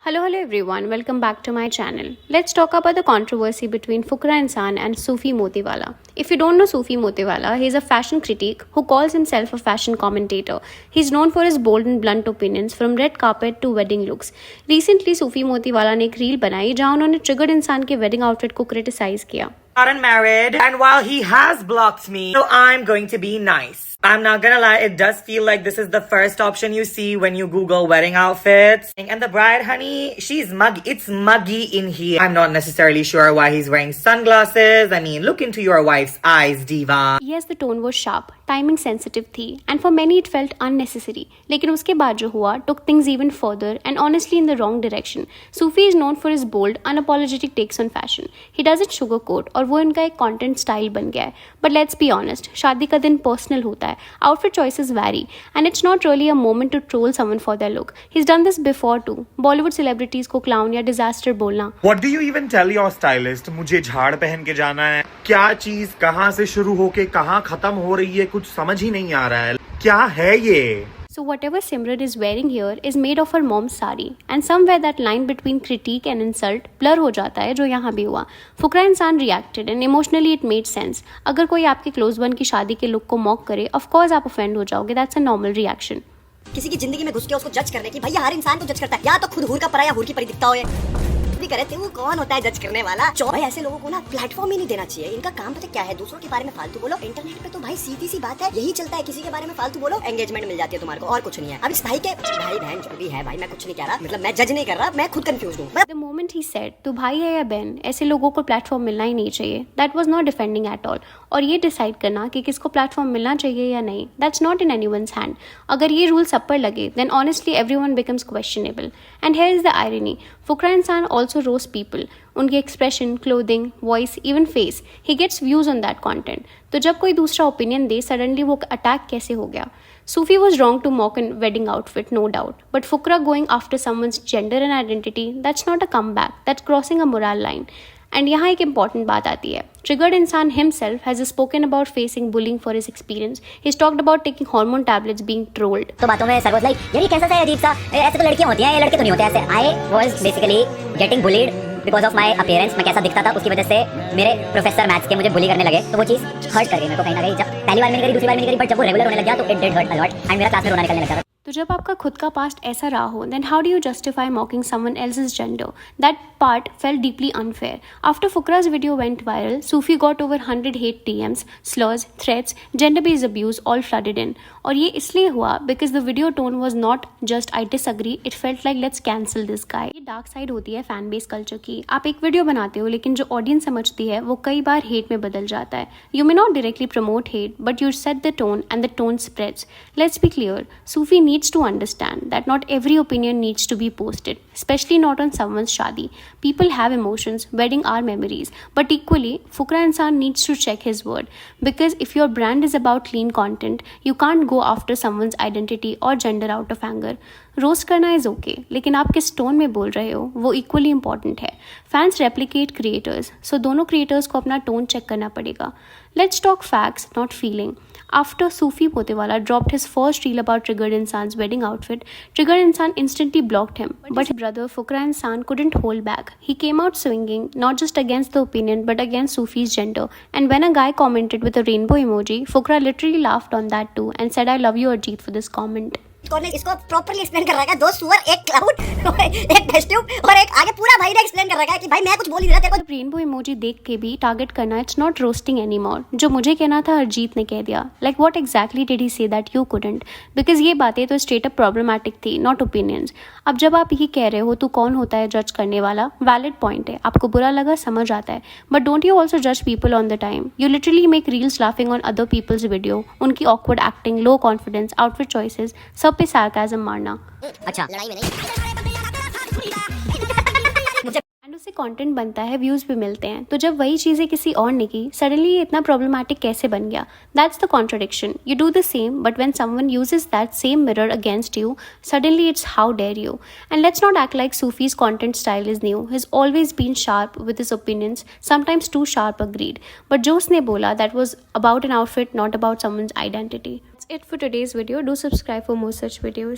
Hello everyone, welcome back to my channel. Let's talk about the controversy between Fukra Insan and Sufi Motiwala. If you don't know Sufi Motiwala, he is a fashion critic who calls himself a fashion commentator. He's known for his bold and blunt opinions from red carpet to wedding looks. Recently, Sufi Motiwala ने एक reel बनाई जहां उन्होंने triggered इंसान के wedding outfit को criticise किया. Not unmarried, and while he has blocked me, so I'm going to be nice. I'm not gonna lie, it does feel like this is the first option you see when you Google wedding outfits. And the bride, honey, she's muggy. It's muggy in here. I'm not necessarily sure why he's wearing sunglasses. I mean, look into your wife's eyes, diva. Yes, the tone was sharp, timing sensitive थी, and for many it felt unnecessary. लेकिन उसके बाद जो हुआ took things even further and honestly in the wrong direction. Sufi is known for his bold, unapologetic takes on fashion. He doesn't sugarcoat और वो इनका एक content style बन गया है. But let's be honest, शादी का दिन personal होता है. Outfit choices vary, and it's not really a moment to troll someone for their look. He's done this before too. Bollywood celebrities को clown या disaster बोलना. What do you even tell your stylist? मुझे झाड़ पहन के जाना है. क्या चीज कहाँ से शुरू होके कहाँ खत्म हो रही है कुछ समझ ही नहीं आ रहा है. क्या है ये? So whatever Simran is wearing here is made of her mom's sari, and somewhere that line between critique and insult blur हो जाता है जो यहाँ भी हुआ. फुकरा इंसान reacted and emotionally it made sense. अगर कोई आपके क्लोज वन की शादी के लुक को मॉक करे, of course आप ऑफेंड हो जाओगे. That's a normal reaction. किसी की जिंदगी में घुस के उसको जज करने की, भैया हर इंसान को जज करता है. या तो खुद हूर का परा या हूर की परी दिखता हो ये. भी करे वो कौन होता है जज करने वाला. भाई ऐसे लोगों को ना प्लेटफॉर्म ही नहीं देना चाहिए. इनका काम पता क्या है, दूसरों के बारे में फालतू बोलो. इंटरनेट पे तो भाई सीधी सी बात है यही चलता है. किसी के बारे में फालतू बोलो, एंगेजमेंट मिल जाती है तुम्हारे को, और कुछ नहीं है. अब इस भाई के भाई बहन जो भी है, भाई मैं कुछ नहीं कह रहा, मतलब मैं जज नहीं कर रहा, मैं खुद कंफ्यूज हूँ. The moment he said तो भाई है या बहन, ऐसे लोगों को प्लेटफॉर्म मिलना ही नहीं चाहिए. That was not defending at all. और ये डिसाइड करना कि किसको प्लेटफॉर्म मिलना चाहिए या नहीं, that's not in anyone's hand. अगर ये रूल सब पर लगे, then honestly everyone becomes questionable. And here is the irony. Fukra इंसान also roast people. उनके expression, clothing, voice, even face. He gets views on that content. तो जब कोई दूसरा ओपिनियन दे, सडनली वो अटैक कैसे हो गया? Sufi was wrong to mock a wedding outfit, no doubt. But Fukra going after someone's gender and identity, that's not a comeback. That's crossing a moral line. And यहाँ एक important बात आती है. Triggered इंसान himself has spoken about facing bullying for his experience. He's talked about taking hormone tablets, being trolled. तो बातों में sir like यार ये कैसा सा अजीब सा, ऐसे तो लड़कियां होती हैं, ये लड़के तो नहीं होते ऐसे. I was basically getting bullied because of my appearance. मैं कैसा दिखता था उसकी वजह से मेरे प्रोफेसर मैथ्स के मुझे बुली करने लगे. तो वो चीज़ हर्ट कर गई मेरे को कहीं ना कहीं. जब पहली बार मैंने करी, दूसरी बार मैंने करी, बट जब वो रेगुलर होने लग गया तो it did hurt a lot and मेरा क्लास में रोना निकलने लगा. तो जब आपका खुद का पास्ट ऐसा रहा हो, then how do you justify mocking someone else's gender? That part felt deeply unfair. After Fukra's video went viral, Sufi got over 100 hate DMs, slurs, threats, gender-based abuse all flooded in. और ये इसलिए हुआ because the video tone was not just I disagree, it felt like let's cancel this guy. ये dark side होती है fan base culture की. आप एक वीडियो बनाते हो लेकिन जो ऑडियंस समझती है वो कई बार हेट में बदल जाता है. You may not directly promote hate, but you set the tone and the tone spreads. Let's be clear, Sufi needs to understand that not every opinion needs to be posted, especially not on someone's shadi. People have emotions, wedding are memories, but equally Fukra insan needs to check his word, because if your brand is about clean content, you can't go after someone's identity or gender out of anger. Roast करना is okay, लेकिन आप किस tone में बोल रहे हो वो equally important है. फैंस रेप्लिकेट क्रिएटर्स, सो दोनों क्रिएटर्स को अपना टोन चेक करना पड़ेगा. Let's talk facts, not feeling. After Sufi Motiwala dropped his first reel about Triggered Insan's wedding outfit, Triggered Insan instantly blocked him. But his brother Fukra Insan couldn't hold back. He came out swinging, not just against the opinion, but against Sufi's gender. And when a guy commented with a rainbow emoji, Fukra literally laughed on that too and said, "I love you, Arjeet, for this comment." कौन इसको properly explain कर रहा है? दो सुअर, एक cloud, एक test tube और एक आगे पूरा भाई ने एक्सप्लेन कर रखा है कि भाई मैं कुछ बोल ही रहा तेरे को. रेनबो इमोजी देख के भी टारगेट करना, it's not roasting any more. जो मुझे कहना था अरिजीत ने कह दिया. Like what exactly did he say that you couldn't? Because ये बातें तो स्ट्रेट अप प्रॉब्लमैटिक थी, नॉट ओपिनियंस. अब जब आप ये कह रहे हो तो कौन होता है जज करने वाला? वैलिड पॉइंट है. आपको बुरा लगा, समझ आता है, बट डोंट यू ऑल्सो जज people on the time. You literally make reels laughing on other people's video. उनकी awkward acting, low confidence, outfit choices, सब पे सार्काज़म मारना. अच्छा लड़ाई में नहीं एंड उससे कंटेंट बनता है, व्यूज भी मिलते हैं. तो जब वही चीज़ें किसी और ने की, सडनली ये इतना प्रॉब्लमैटिक कैसे बन गया? That's the contradiction. You do the same, but when someone uses that same mirror against you, suddenly it's how dare you. And let's not act like Sufi's content style is new. He's always been sharp with his opinions, sometimes too sharp, agreed. But जो उसने बोला, that was about an outfit, not about someone's identity. That's it for today's video. Do subscribe for more such videos.